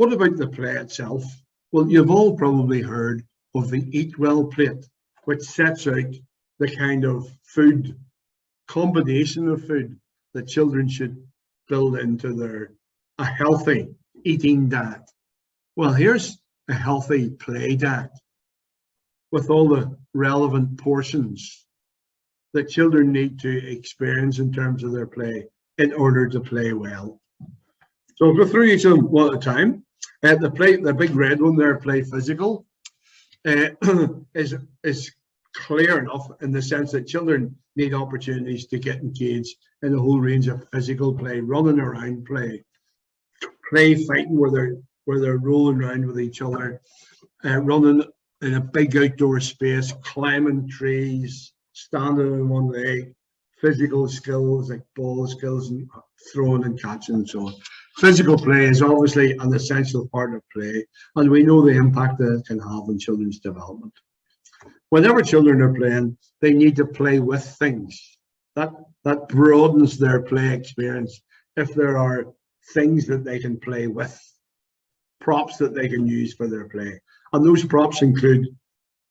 What about the play itself? Well, you've all probably heard of the Eat Well plate, which sets out the kind of food, combination of food that children should build into a healthy eating diet. Well, here's a healthy play diet with all the relevant portions that children need to experience in terms of their play in order to play well. So I'll go through each of them one at a time. The big red one there, play physical, is clear enough in the sense that children need opportunities to get engaged in a whole range of physical play, running around play fighting where they're rolling around with each other, running in a big outdoor space, climbing trees, standing on one leg, physical skills like ball skills and throwing and catching and so on. Physical play is obviously an essential part of play, and we know the impact that it can have on children's development. Whenever children are playing, they need to play with things. That broadens their play experience. If there are things that they can play with, props that they can use for their play. And those props include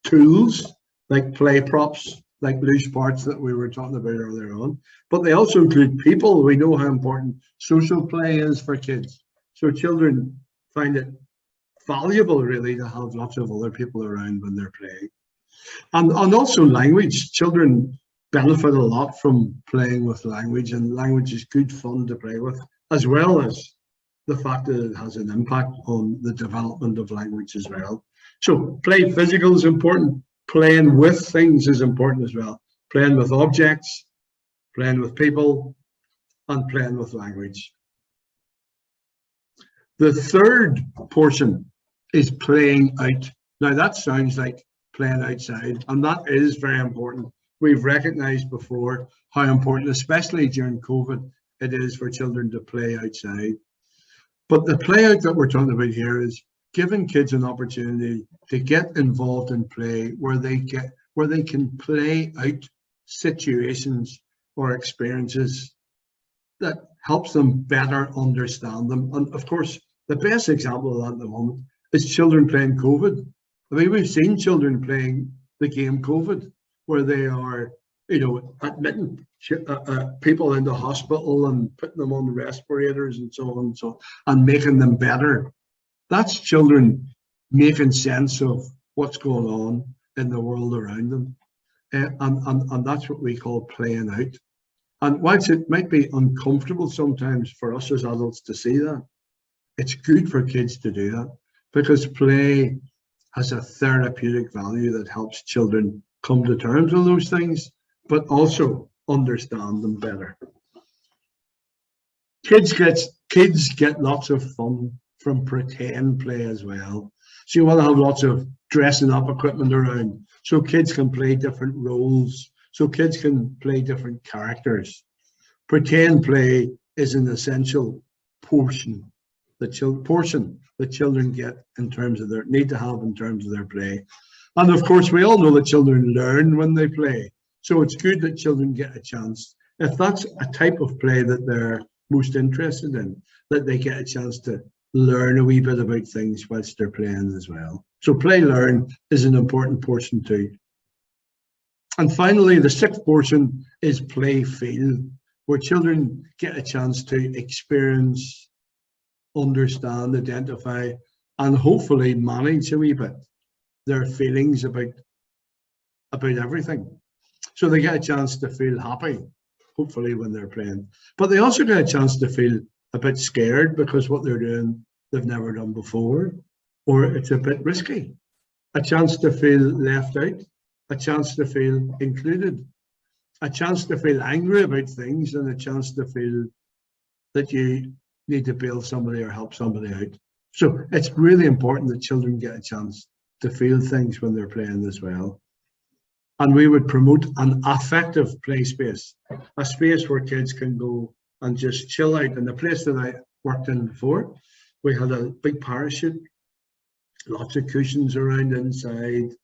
tools, like play props, like loose parts that we were talking about earlier on. But they also include people. We know how important social play is for kids. So children find it valuable, really, to have lots of other people around when they're playing. And also language. Children benefit a lot from playing with language, and language is good fun to play with, as well as the fact that it has an impact on the development of language as well. So play physical is important. Playing with things is important as well. Playing with objects, playing with people, and playing with language. The third portion is playing out. Now that sounds like playing outside, and that is very important. We've recognized before how important, especially during COVID, it is for children to play outside. But the play out that we're talking about here is giving kids an opportunity to get involved in play where they can play out situations or experiences that helps them better understand them. And of course, the best example of that at the moment is children playing COVID. I mean, we've seen children playing the game COVID, where they are, admitting people into hospital and putting them on respirators and so on and so on, and making them better. That's children making sense of what's going on in the world around them. And that's what we call playing out. And whilst it might be uncomfortable sometimes for us as adults to see that, it's good for kids to do that, because play has a therapeutic value that helps children come to terms with those things, but also understand them better. Kids get lots of fun from pretend play as well. So you want to have lots of dressing up equipment around, so kids can play different roles, so kids can play different characters. Pretend play is an essential portion that children get in terms of need to have in terms of their play. And of course, we all know that children learn when they play. So it's good that children get a chance, if that's a type of play that they're most interested in, that they get a chance to learn a wee bit about things whilst they're playing as well. So play learn is an important portion too. And finally, the sixth portion is play feel, where children get a chance to experience, understand, identify, and hopefully manage a wee bit their feelings about everything. So they get a chance to feel happy, hopefully, when they're playing. But they also get a chance to feel a bit scared because what they're doing they've never done before, or it's a bit risky. A chance to feel left out, a chance to feel included, a chance to feel angry about things, and a chance to feel that you need to bail somebody or help somebody out. So it's really important that children get a chance to feel things when they're playing as well. And we would promote an affective play space, a space where kids can go and just chill out. In the place that I worked in before, we had a big parachute, lots of cushions around inside,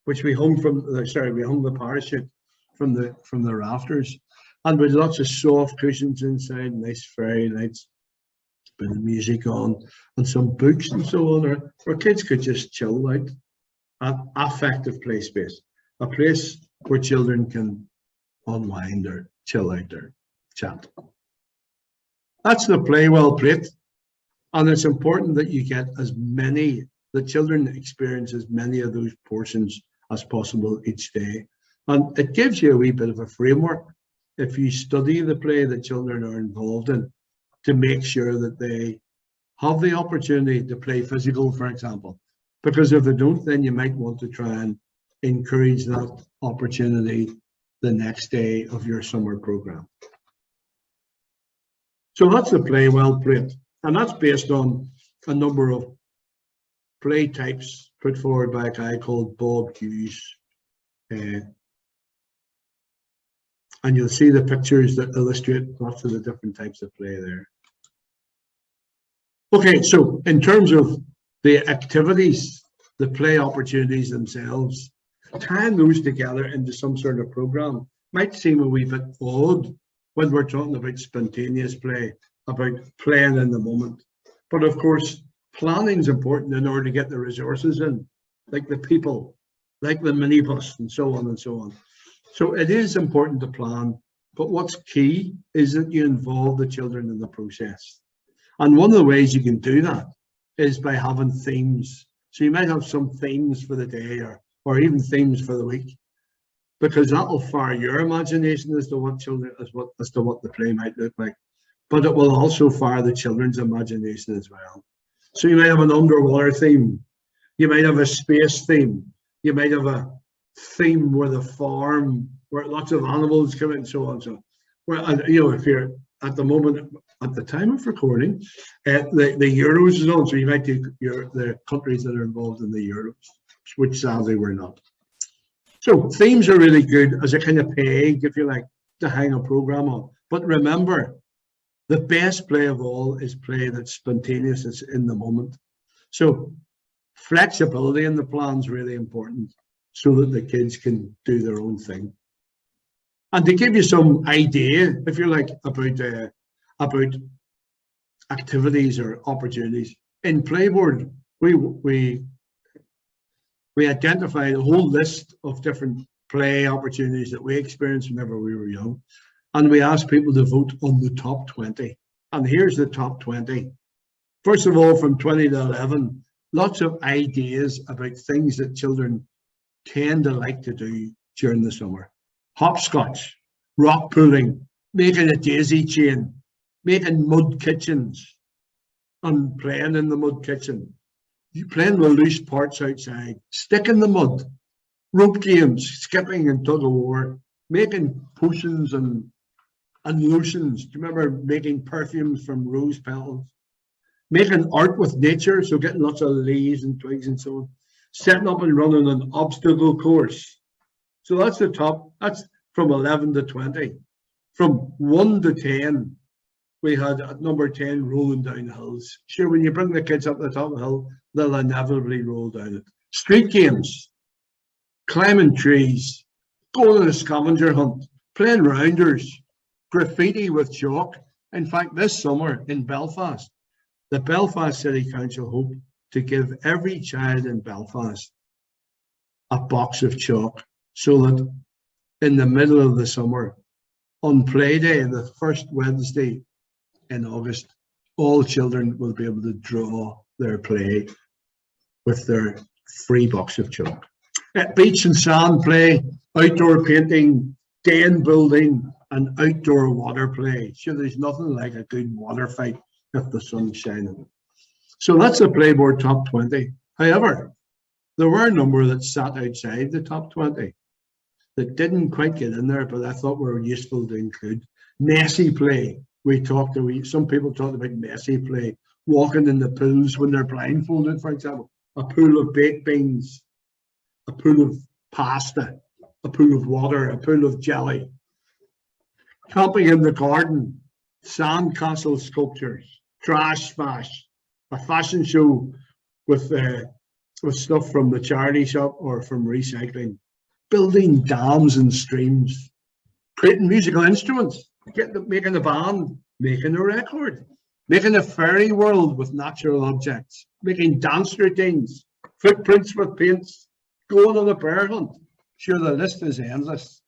which we hung the parachute from the rafters, and with lots of soft cushions inside, nice fairy lights. bit of music on, and some books and so on, or kids could just chill out. An affective play space, a place where children can unwind or chill out or chat. That's the play well plate, and it's important that you get the children experience as many of those portions as possible each day. And it gives you a wee bit of a framework if you study the play that children are involved in, to make sure that they have the opportunity to play physical, for example. Because if they don't, then you might want to try and encourage that opportunity the next day of your summer program. So that's the play well plate, and that's based on a number of play types put forward by a guy called Bob Hughes. And you'll see the pictures that illustrate lots of the different types of play there. Okay, so in terms of the activities, the play opportunities themselves, tying those together into some sort of program might seem a wee bit odd when we're talking about spontaneous play, about playing in the moment. But of course, planning is important in order to get the resources in, like the people, like the minibus, and so on and so on. So it is important to plan, but what's key is that you involve the children in the process. And one of the ways you can do that is by having themes. So you might have some themes for the day, or even themes for the week, because that will fire your imagination as to what the play might look like. But it will also fire the children's imagination as well. So you might have an underwater theme, you might have a space theme, you might have a theme with a farm where lots of animals come in, and so on. So, if you're at the moment, at the time of recording, the Euros is on, so you might do the countries that are involved in the Euros, which sadly we're not. So themes are really good as a kind of peg, if you like, to hang a program on. But remember, the best play of all is play that's spontaneous, it's in the moment. So flexibility in the plan is really important, so that the kids can do their own thing. And to give you some idea, if you like, about activities or opportunities, in Playboard, we identified a whole list of different play opportunities that we experienced whenever we were young. And we asked people to vote on the top 20. And here's the top 20. First of all, from 20 to 11, lots of ideas about things that children tend to like to do during the summer. Hopscotch, rock pulling, making a daisy chain, making mud kitchens, and playing in the mud kitchen. You playing with loose parts outside, stick in the mud, rope games, skipping and tug of war, making potions and lotions. Do you remember making perfumes from rose petals? Making art with nature, so getting lots of leaves and twigs and so on. Setting up and running an obstacle course. So that's the top, that's from 11 to 20. From 1 to 10, we had at number 10, rolling down hills. Sure, when you bring the kids up the top of the hill, they'll inevitably roll down it. Street games, climbing trees, going on a scavenger hunt, playing rounders, graffiti with chalk. In fact, this summer in Belfast, the Belfast City Council hope to give every child in Belfast a box of chalk, so that in the middle of the summer, on play day, the first Wednesday in August, all children will be able to draw their play with their free box of chalk. Beach and sand play, outdoor painting, den building, and outdoor water play. Sure, there's nothing like a good water fight if the sun's shining. So that's the Playboard top 20. However, there were a number that sat outside the top 20 that didn't quite get in there, but I thought were useful to include. Messy play. Some people talked about messy play, walking in the pools when they're blindfolded, for example. A pool of baked beans, a pool of pasta, a pool of water, a pool of jelly. Camping in the garden, sandcastle sculptures, trash smash, a fashion show with stuff from the charity shop or from recycling, building dams and streams, creating musical instruments, making a band, making a record, making a fairy world with natural objects, making dance routines, footprints with paints, going on a bear hunt. Sure, the list is endless.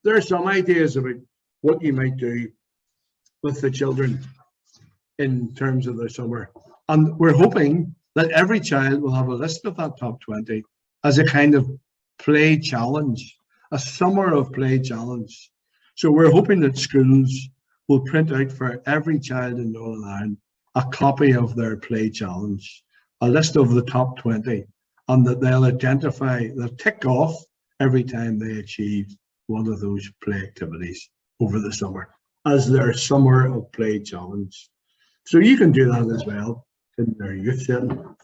There are some ideas about what you might do with the children in terms of the summer. And we're hoping that every child will have a list of that top 20 as a kind of play challenge, a summer of play challenge. So we're hoping that schools will print out for every child in Northern Ireland a copy of their play challenge, a list of the top 20, and that they'll tick off every time they achieve one of those play activities over the summer as their summer of play challenge. So you can do that as well in their youth setting.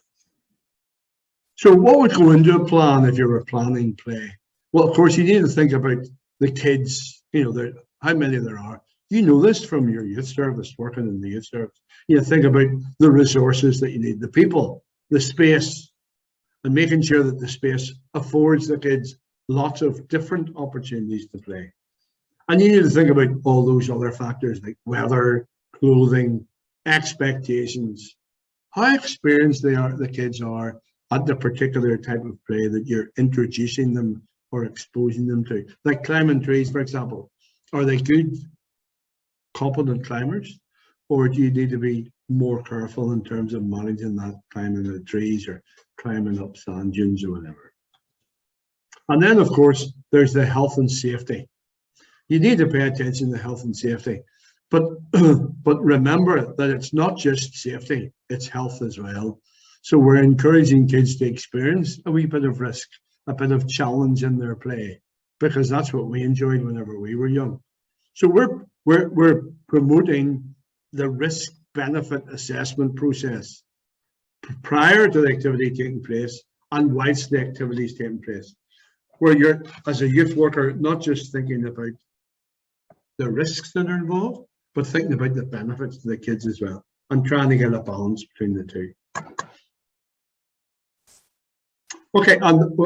So what would go into a plan if you were planning play? Well, of course, you need to think about the kids, how many there are. You know this from your youth service, working in the youth service. You think about the resources that you need, the people, the space, and making sure that the space affords the kids lots of different opportunities to play. And you need to think about all those other factors like weather, clothing, expectations, how experienced the kids are at the particular type of play that you're introducing them or exposing them to. Like climbing trees, for example. Are they good, competent climbers? Or do you need to be more careful in terms of managing that, climbing the trees or climbing up sand dunes or whatever? And then, of course, there's the health and safety. You need to pay attention to health and safety. But remember that it's not just safety, it's health as well. So we're encouraging kids to experience a wee bit of risk, a bit of challenge in their play, because that's what we enjoyed whenever we were young. So we're promoting the risk-benefit assessment process prior to the activity taking place and whilst the activity is taking place, where you're, as a youth worker, not just thinking about the risks that are involved, but thinking about the benefits to the kids as well, and trying to get a balance between the two. Okay, and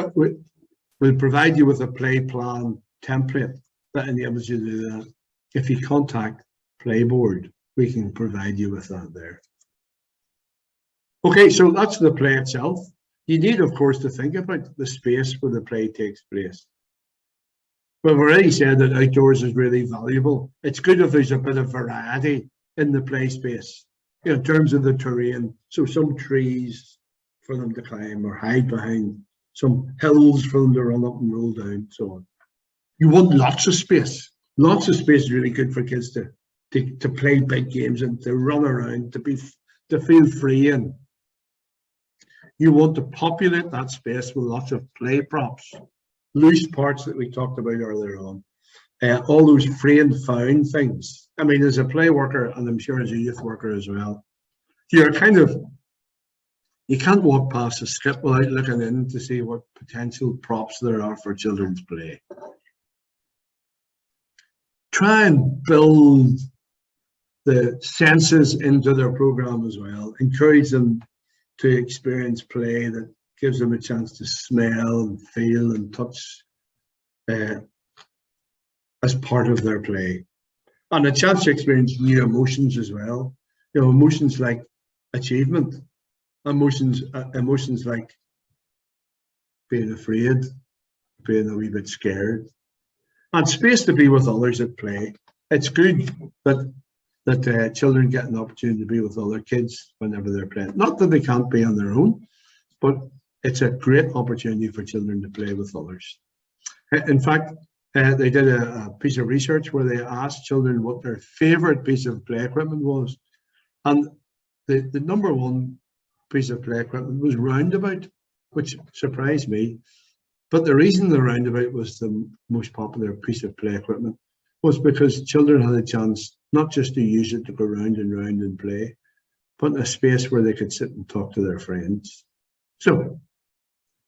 we'll provide you with a play plan template that enables you to do that. If you contact Playboard, we can provide you with that there. Okay, so that's the play itself. You need, of course, to think about the space where the play takes place. We've already said that outdoors is really valuable. It's good if there's a bit of variety in the play space, in terms of the terrain. So some trees for them to climb or hide behind, some hills for them to run up and roll down, so on. You want lots of space. Lots of space is really good for kids to play big games and to run around, to feel free in. You want to populate that space with lots of play props, loose parts that we talked about earlier on, all those free and found things. I mean, as a play worker, and I'm sure as a youth worker as well, you can't walk past a skip without looking in to see what potential props there are for children's play. Try and build the senses into their program as well. Encourage them to experience play that gives them a chance to smell and feel and touch as part of their play. And a chance to experience new emotions as well. Emotions like achievement, emotions like being afraid, being a wee bit scared, and space to be with others at play. It's good that children get an opportunity to be with other kids whenever they're playing. Not that they can't be on their own, but it's a great opportunity for children to play with others. In fact, they did a piece of research where they asked children what their favorite piece of play equipment was. And the number one piece of play equipment was roundabout, which surprised me. But the reason the roundabout was the most popular piece of play equipment was because children had a chance not just to use it to go round and round and play, but in a space where they could sit and talk to their friends. So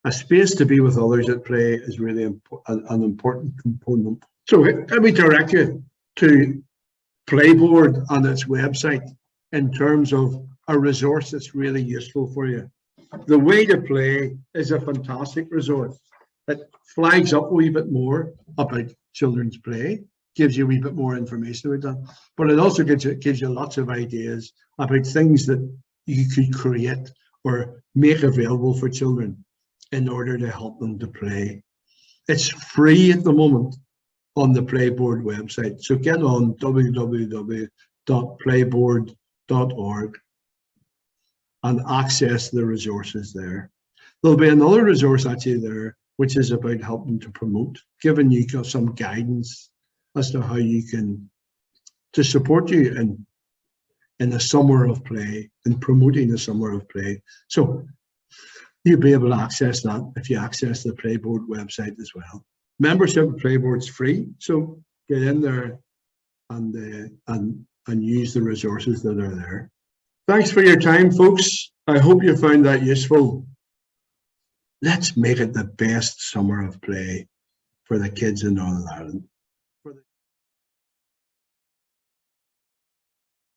a space to be with others at play is really an important component. So let me direct you to Playboard on its website in terms of a resource that's really useful for you. The Way to Play is a fantastic resource that flags up a wee bit more about children's play gives you a wee bit more information about that. But it also gives you lots of ideas about things that you could create or make available for children in order to help them to play. It's free at the moment on the Playboard website. So get on www.playboard.org and access the resources there. There'll be another resource actually there, which is about helping to promote, giving you some guidance as to how you can, to support you in a summer of play and promoting a summer of play. So you'll be able to access that if you access the Playboard website as well. Membership of Playboard's free, so get in there and use the resources that are there. Thanks for your time, folks. I hope you found that useful. Let's make it the best summer of play for the kids in Northern Ireland.